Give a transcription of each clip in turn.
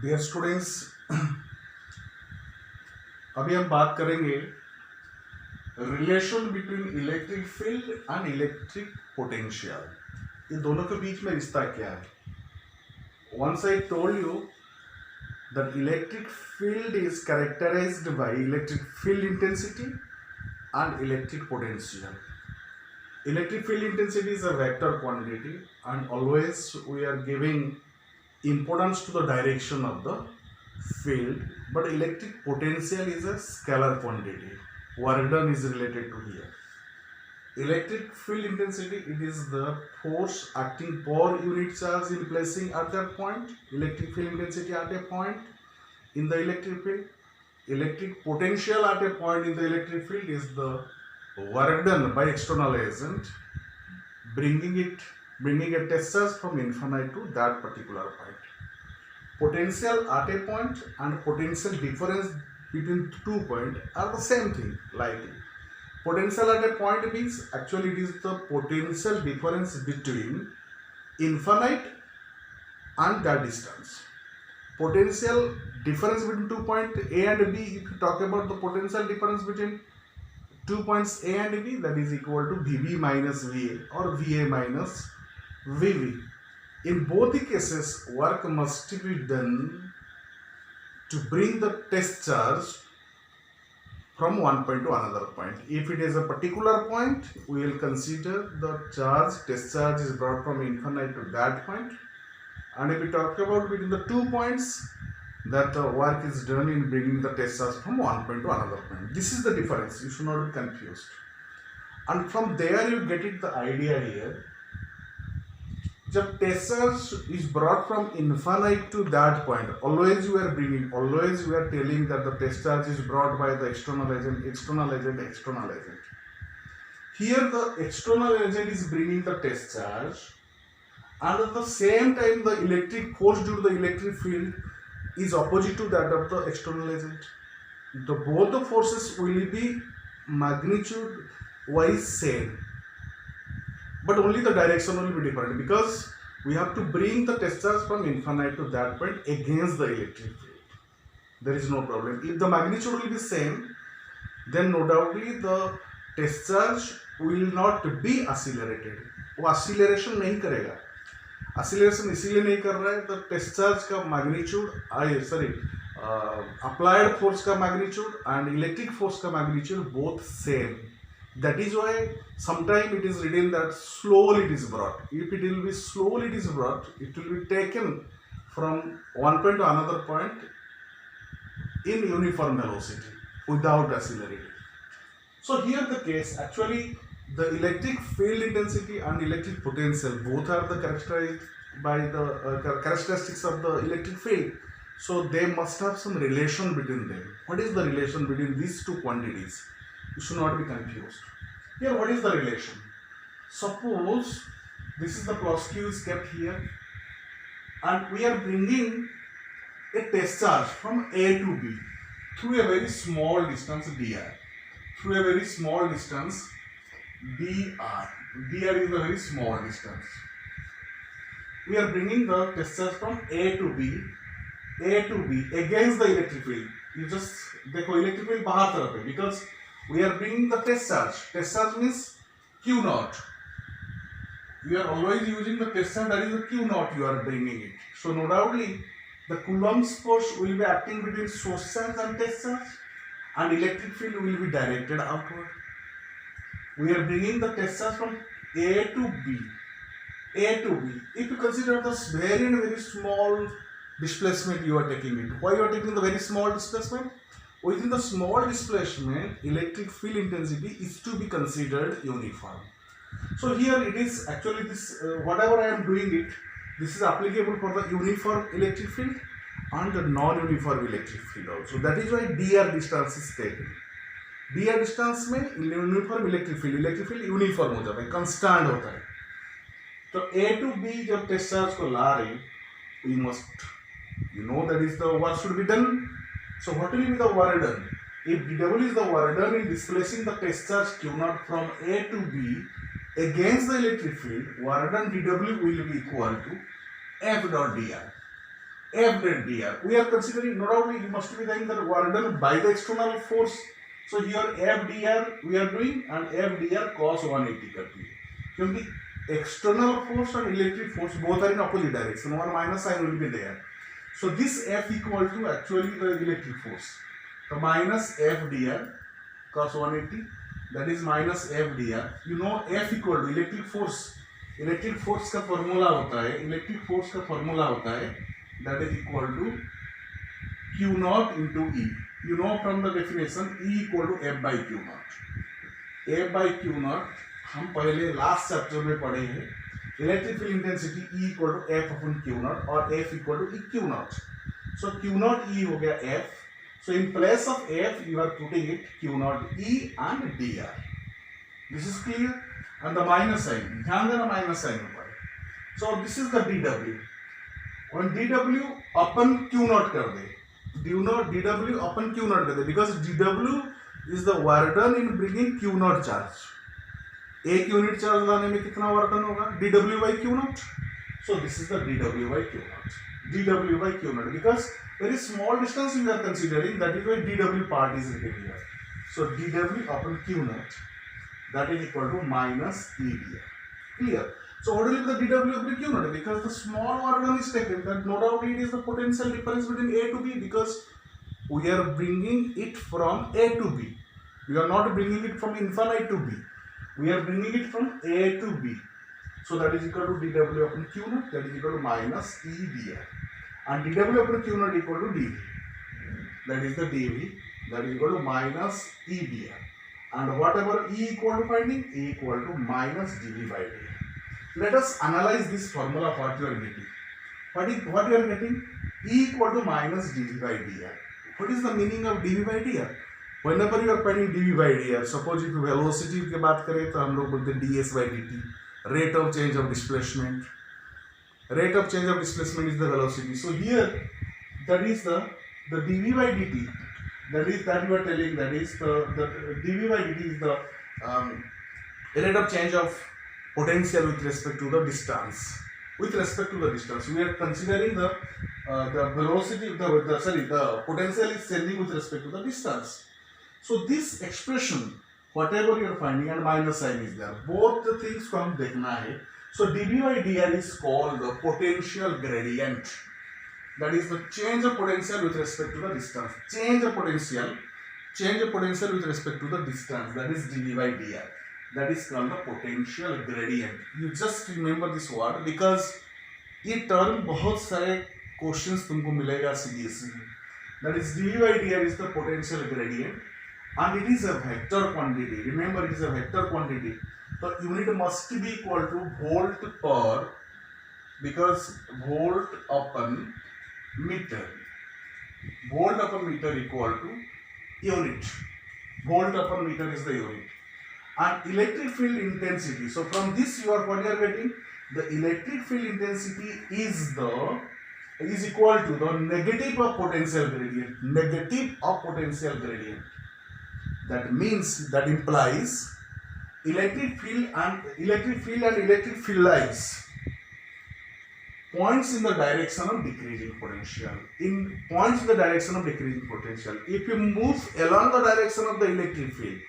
Dear students, अभी हम बात करेंगे relation between electric field and electric potential. ये दोनों के बीच में रिश्ता क्या है। Once I told you that electric field is characterised by electric field intensity and electric potential. Electric field intensity is a vector quantity and always we are giving importance to the direction of the field, but electric potential is a scalar quantity. Work done is related to here. Electric field intensity, it is the force acting per unit charge in placing at that point. Electric field intensity at a point in the electric field. Electric potential at a point in the electric field is the work done by external agent bringing a test charge from infinite to that particular point. Potential at a point and potential difference between 2 points are the same thing. Like potential at a point means actually it is the potential difference between infinite and that distance. Potential difference between 2 points A and B, if you talk about the potential difference between 2 points A and B, that is equal to VB minus VA or VA minus VB. In both the cases, work must be done to bring the test charge from one point to another point. If it is a particular point, we will consider the test charge is brought from infinite to that point. And if we talk about between the 2 points, that work is done in bringing the test charge from one point to another point. This is the difference. You should not be confused. And from there you get it the idea here. जब test charge is brought from infinite to that point, always you are telling that the test charge is brought by the external agent. Here the external agent is bringing the test charge, and at the same time the electric force due to the electric field is opposite to that of the external agent. Both the forces will be magnitude wise same, but only the direction will be different because we have to bring the test charge from infinite to that point against the electric field. There is no problem. If the magnitude will be same, then no doubtly the test charge will not be accelerated. वो acceleration नहीं करेगा. Acceleration इसीलिए नहीं कर रहा है, the test charge का magnitude applied force का मैग्नीट्यूड एंड इलेक्ट्रिक फोर्स का magnitude both same. That is why sometime it is written that slowly it is brought. If it will be slowly it is brought, it will be taken from one point to another point in uniform velocity without accelerating. So here the case actually the electric field intensity and electric potential both are the characterized by the characteristics of the electric field. So they must have some relation between them. What is the relation between these two quantities? You should not be confused. Here what is the relation? Suppose this is the plus Q is kept here and we are bringing a test charge from A to B through a very small distance dr. Through a very small distance dr. Dr is a very small distance. We are bringing the test charge from A to B against the electric field. You just देखो electric field बाहर तरफ है because we are bringing the test charge. Test charge means Q naught. You are always using the test charge, that is the Q naught you are bringing it. So no doubtly the Coulomb's force will be acting between source charge and test charge, and electric field will be directed outward. We are bringing the test charge from A to B. If you consider the very small displacement you are taking it. Why you are taking the very small displacement? Within the small displacement, electric field intensity is to be considered uniform. So here it is actually this whatever I am doing it, this is applicable for the uniform electric field and the non-uniform electric field also. That is why dr distance is taken. dr distance में uniform electric field uniform हो जाता है, constant होता है. तो A to B जब test charge को ला रही, we must that is the what should be done. So what will be the work done? If dW is the work done in displacing the test charge Q naught from A to B against the electric field, work done dW will be equal to F dot dr. F dot dr. We are considering, no doubt you must be saying that work done by the external force. So here F dr we are doing and F dr cos 180 करती है, क्योंकि external force and electric force both are in opposite direction. One minus sign will be there. So this F equal to actually the electric force. So minus F dr cos 180, that is minus F dr. You know F equal to electric force. Electric force का formula होता है, electric force का formula होता है that is equal to Q naught into E. You know from the definition E equal to F by Q naught. F by Q naught हम पहले last chapter में पढ़े हैं. Electric field intensity E equal to F upon Q naught और F equal to E Q naught. So Q naught E हो गया F. So in place of F you are putting it Q naught E and dr. This is clear. And the minus sign, ध्यान देना minus sign ऊपर. So this is the dw. When dw upon q naught कर दे, dw अपन q naught कर दे, because dw is the work done in bringing q naught charge. एक unit charge लाने में कितना work done होगा? dw by q naught. So this is the dw by q naught. dw by q naught, because very small distance we are considering, that is why dw part is written here. So dw upon q naught, that is equal to minus E dr. Clear? So what will be the dw upon q naught? Because the small work done is taken, that no doubt it is the potential difference between A to B, because we are bringing it from A to B. We are not bringing it from infinite to B. We are bringing it from A to B. So that is equal to dw upon q naught, that is equal to minus E dr. And dw upon q naught equal to dv. That is the dv. That is equal to minus E dr. And whatever E equal to finding, E equal to minus dv by dr. Let us analyze this formula what you are getting. What you are getting? E equal to minus dv by dr. What is the meaning of dv by dr? Whenever you are finding dv by dr, suppose if velocity की बात करें तो हम लोग बोलते हैं ds by dt, rate of change of displacement. Rate of change of displacement is the velocity. So here, that is the dv by dt. That you are telling, that is the dv by dt is the rate of change of potential with respect to the distance. With respect to the distance, we are considering the velocity, the potential is changing with respect to the distance. So this expression, whatever you are finding, and minus sign is there. Both the things को हम देखना है. So dv by dr is called the potential gradient. That is the change of potential with respect to the distance. Change of potential with respect to the distance. That is dv by dr. That is called the potential gradient. You just remember this word, because ये term बहुत सारे questions तुमको मिलेगा CBSE में. That is dv by dr is the potential gradient, and it is a vector quantity. Remember, it is a vector quantity. So unit must be equal to volt per, because volt upon meter. Volt upon meter equal to unit. Volt upon meter is the unit. And electric field intensity. So from this what you are getting? The electric field intensity is equal to the negative of potential gradient. Negative of potential gradient. That means, that implies electric field and electric field lines points in the direction of decreasing potential. Points in the direction of decreasing potential. If you move along the direction of the electric field,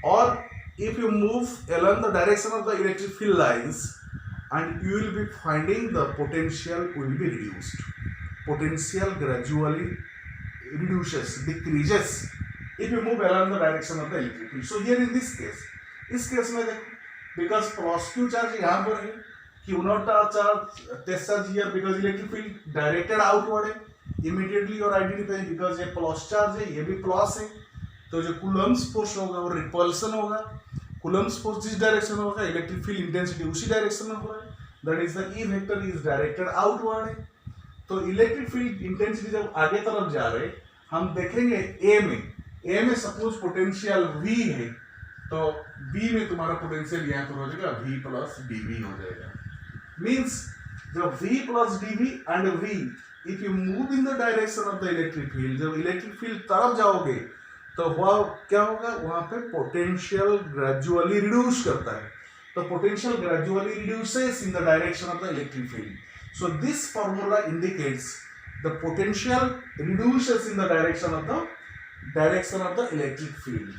or if you move along the direction of the electric field lines, and you will be finding the potential will be reduced. Potential gradually decreases if you move along the direction of the electric field. So here in this case, इस case में देखो, because positive charge यहाँ पर है, Q naught charge, test charge here, because electric field directed outward है, immediately you are identifying, because ये plus charge है, ये भी plus है, तो जो Coulomb's force होगा वो repulsion होगा. Coulomb's force जिस डायरेक्शन में होगा, इलेक्ट्रिक फील्ड इंटेंसिटी उसी डायरेक्शन में हो रहा है. That is the E vector is directed outward है. तो इलेक्ट्रिक फील्ड इंटेंसिटी जब आगे तरफ जा रहे, हम देखेंगे ए में सपोज पोटेंशियल V है, तो B में तुम्हारा पोटेंशियल यहाँ पर हो जाएगा V प्लस dV हो जाएगा. मीन्स जब V plus dV and V, if you move in the direction of the electric field, जब इलेक्ट्रिक फील्ड तरफ जाओगे तो वह क्या होगा, वहां पे पोटेंशियल ग्रेजुअली रिड्यूस करता है. तो potential gradually reduces in the direction of the electric field. So this formula indicates the potential reduces in the direction of the electric field.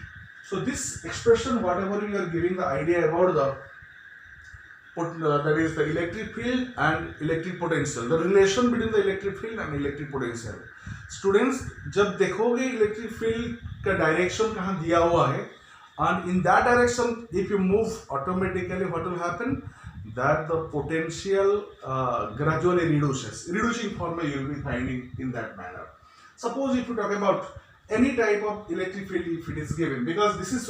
So this expression, whatever we are giving the idea about that is the electric field and electric potential, the relation between the electric field and electric potential. Students, जब देखोगे electric field का direction कहाँ दिया हुआ है, and in that direction if you move automatically, what will happen? That the potential gradually reduces. Reducing formula you will be finding in that manner. Suppose if you talk about any type of electric field, if it is given, because this is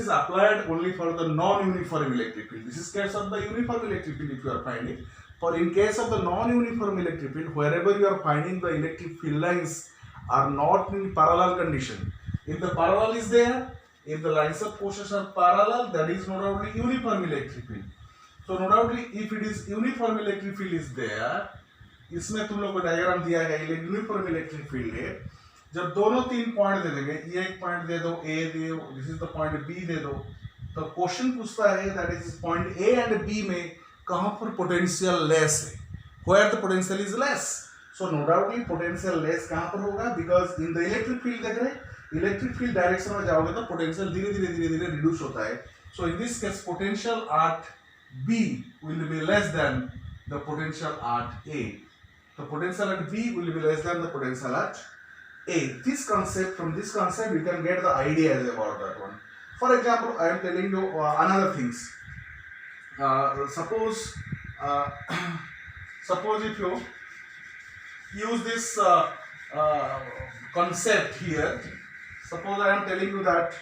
applied only for the non-uniform electric field. This is case of the uniform electric field if you are finding. For in case of the non-uniform electric field, wherever you are finding the electric field lines are not in parallel condition. If the parallel is there, if the lines of forces are parallel, that is not only uniform electric field. So not only if it is uniform electric field is there, इसमें तुम लोग को diagram दिया है uniform electric field है. जब दोनों 3 point दे देंगे, ये एक पॉइंट दे दो, ए दे दो, this is the point B दे दो, तो क्वेश्चन पूछता है that is point A and B में कहां पर पोटेंशियल लेस है, where the potential is less. So no doubtly potential less कहां पर होगा, because in the electric field देख रहे हैं, इलेक्ट्रिक फील्ड डायरेक्शन में जाओगे तो पोटेंशियल धीरे धीरे रिड्यूस होता है. So in this case potential at B will be less than the potential at A. The potential at B will be less than the potential at A. From this concept, you can get the ideas about that one. For example, I am telling you another things. Suppose if you use this concept here, suppose I am telling you that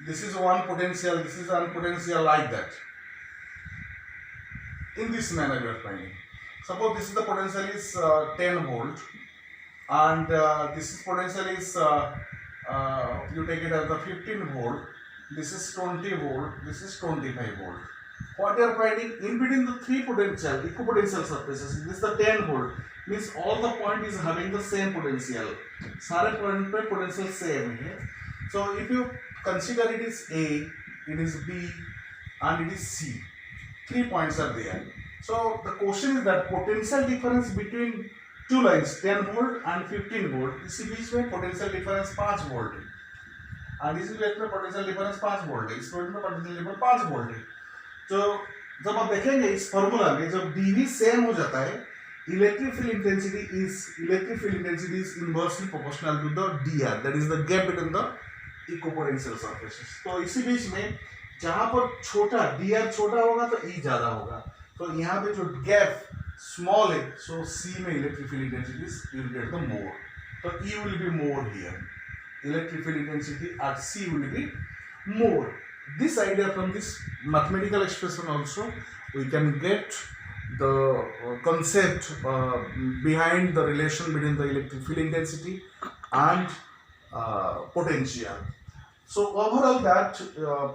this is one potential, this is one potential like that. In this manner you are finding. Suppose this is the potential is 10 volt and this is potential is you take it as the 15 volt, this is 20 volt, this is 25 volt. What you are finding in between the 3 potential equipotential surfaces, this is the 10 volt, means all the point is having the same potential, सारे point पे potential same है. So if you consider it is A, it is B and it is C, 3 points are there. So the question is that potential difference between two lines 10 volt and 15 volt, इसी बीच में potential difference 5 volt है, and इसी बीच में potential difference 5 volt है, इस बीच में potential difference 5 volt है. तो जब आप देखेंगे इस फॉर्मूला में जब dV सेम हो जाता है, electric field intensity is inversely proportional to the dr, that is the gap between the equipotential surfaces. तो इसी बीच में जहां पर छोटा dr छोटा होगा तो E ज्यादा होगा, तो यहाँ पे जो गैप स्मॉल है, सो C में electric field intensity you will get the more, तो E will be more here, electric field intensity at C will be more. This idea, from this mathematical expression also we can get the concept behind the relation between the electric field intensity and potential. So overall that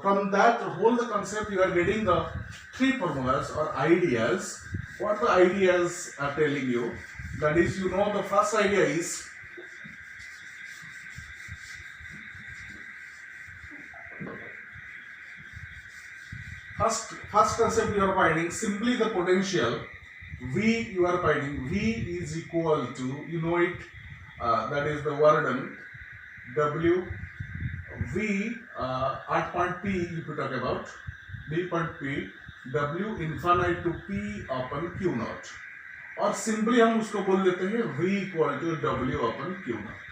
from that whole the concept you are getting the 3 formulas or ideas. What the ideas are telling you, that is, you know, the first idea is first concept you are finding simply the potential V you are finding. V is equal to, you know it, that is the Worden W V at point P if you talk about B point P, W infinite to P upon Q naught, और simply हम उसको बोल देते हैं V equal to W upon Q naught.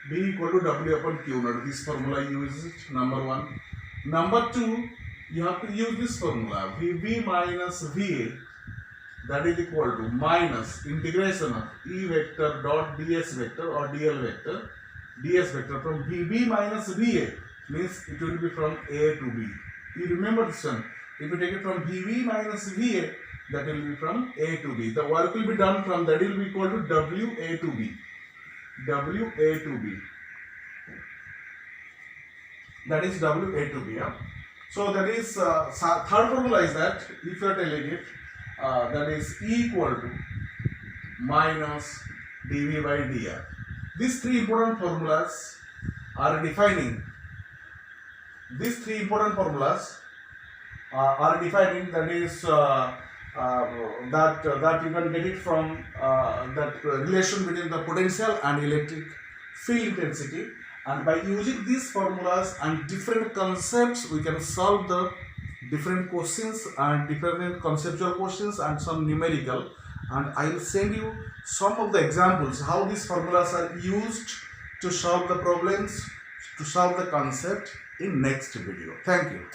B equal to W upon Q naught. This formula you use it, number 1. Number 2, you have to use this formula VB minus VA, that is equal to minus integration of E vector dot ds vector or dl vector, ds vector from VB minus VA, means it will be from A to B. You remember this one. If you take it from VB minus VA, that will be from A to B. The work will be done from that will be equal to WA to B. WA to B. That is WA to B. Yeah? So that is third formula is that if you are telling it that is E equal to minus dV by dr. These 3 important formulas are defining. These 3 important formulas are defining, that is that you can get it from that relation between the potential and electric field intensity, and by using these formulas and different concepts we can solve the different questions and different conceptual questions and some numerical, and I will send you some of the examples how these formulas are used to solve the problems, to solve the concept in next video. Thank you.